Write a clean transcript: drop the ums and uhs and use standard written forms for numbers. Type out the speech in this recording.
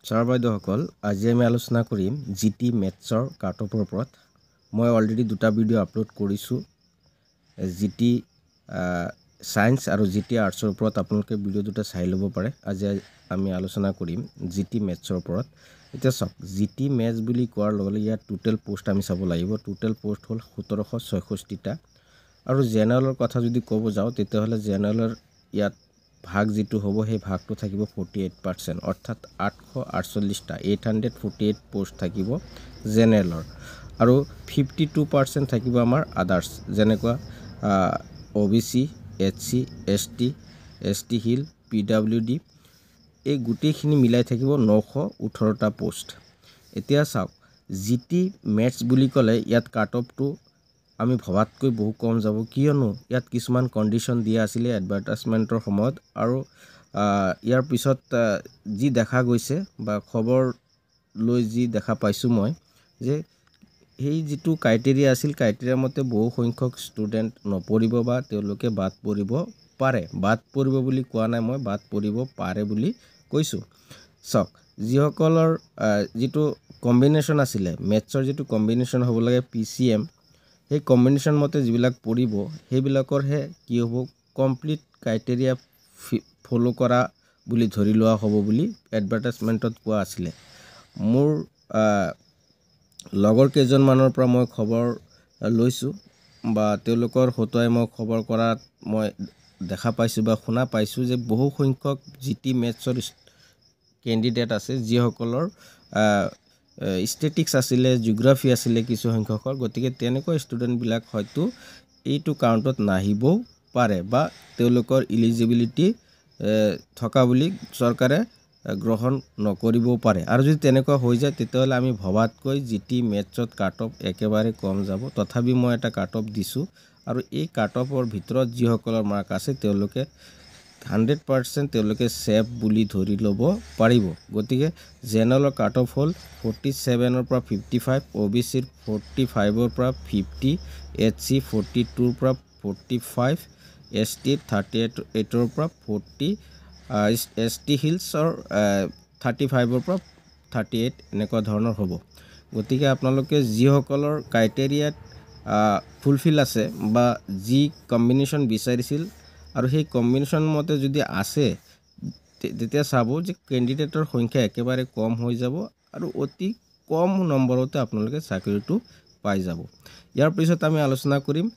Sir বাইদেউসকল আজি আমি আলোচনা কৰিম জিটি মেথছৰ কাটঅফৰ ওপৰত। মই অলৰেডি দুটা ভিডিঅ' আপলোড কৰিছোঁ জিটি সায়েন্স আৰু জিটি আৰ্টছৰ ওপৰত। আপোনালোকে ভিডিঅ' দুটা চাই ল'ব পাৰে। আজি আমি আলোচনা কৰিম জিটি মেথছৰ ওপৰত। এতিয়া চাওক, জিটি মেথছ বুলি কোৱাৰ লগে লগে ইয়াত টোটেল পোষ্ট আমি চাব লাগিব। টোটেল পোষ্ট হ'ল 1766টা। আৰু জেনেৰেলৰ কথা যদি ক'ব যাওঁ তেতিয়াহ'লে জেনেৰেলৰ ইয়াত ভাগ যিটো হ'ব সেই ভাগটো থাকিব 48%, অৰ্থাৎ 848টা 848 পোষ্ট থাকিব জেনেৰেলৰ। আৰু 52% থাকিব আমাৰ আদাৰ্ছ, যেনেকুৱা OBC, SC, ST hill, PWD, এই গোটেইখিনি মিলাই থাকিব 918টা পোষ্ট। এতিয়া চাওক, জিটি মেথছ বুলি ক'লে ইয়াত কাট অফটো আমি ভবাতকৈ বহু কম যাব, কিয়নো ইয়াত কিছুমান কণ্ডিশ্যন দিয়া আছিলে এডভাৰটাইজমেণ্টৰ সময়ত। আৰু ইয়াৰ পিছত যি দেখা গৈছে বা খবৰ লৈ যি দেখা পাইছোঁ মই, যে সেই যিটো ক্ৰাইটেৰিয়া আছিল ক্ৰাইটেৰিয়াৰ মতে বহু সংখ্যক ষ্টুডেণ্ট নপঢ়িব বা তেওঁলোকে বাদ পৰিব পাৰে। বাদ পৰিব বুলি কোৱা নাই মই, বাদ পৰিব পাৰে বুলি কৈছোঁ। চাওক, যিসকলৰ যিটো কম্বিনেশ্যন আছিলে মেথছৰ, যিটো কম্বিনেশ্যন হ'ব লাগে PCM, সেই কম্বিনেশ্যন মতে যিবিলাক পঢ়িব সেইবিলাকৰহে কি হ'ব, কমপ্লিট ক্ৰাইটেৰিয়া ফ'ল' কৰা বুলি ধৰি লোৱা হ'ব বুলি এডভাৰটাইজমেণ্টত কোৱা আছিলে। মোৰ লগৰ কেইজনমানৰ পৰা মই খবৰ লৈছোঁ বা তেওঁলোকৰ হতুৱাই মই খবৰ কৰাত মই দেখা পাইছোঁ বা শুনা পাইছোঁ যে বহু সংখ্যক জিটি মেথছৰ কেণ্ডিডেট আছে যিসকলৰ ষ্টেটিক্স আছিলে, জিঅ'গ্ৰাফী আছিলে কিছু সংখ্যকৰ। গতিকে তেনেকুৱা ষ্টুডেণ্টবিলাক হয়তো এইটো কাউণ্টত নাহিবও পাৰে বা তেওঁলোকৰ ইলিজিবিলিটি থকা বুলি চৰকাৰে গ্ৰহণ নকৰিবও পাৰে। আৰু যদি তেনেকুৱা হৈ যায় তেতিয়াহ'লে আমি ভবাতকৈ জিটি মেথছত কাট অফ একেবাৰে কম যাব। তথাপি মই এটা কাট অফ দিছোঁ, আৰু এই কাট অফৰ ভিতৰত যিসকলৰ মাৰ্ক আছে তেওঁলোকে 100% তেওঁলোকে ছেফ বুলি ধৰি ল'ব পাৰিব। গতিকে জেনেৰেলৰ কাট অফ হ'ল 47ৰ পৰা 55, OBCৰ 45ৰ পৰা 50, SC 42ৰ পৰা 45, ST 38ৰ পৰা 40, ST হিলছৰ 35ৰ পৰা 38, এনেকুৱা ধৰণৰ হ'ব। গতিকে আপোনালোকে যিসকলৰ ক্ৰাইটেৰিয়াত ফুলফিল আছে বা যি কম্বিনেশ্যন বিচাৰিছিল আৰু সেই কম্বিনেশ্যন মতে যদি আছে, তেতিয়া চাব যে কেণ্ডিডেটৰ সংখ্যা একেবাৰে কম হৈ যাব আৰু অতি কম নম্বৰতে আপোনালোকে চাকৰিটো পাই যাব। ইয়াৰ পিছত আমি আলোচনা কৰিম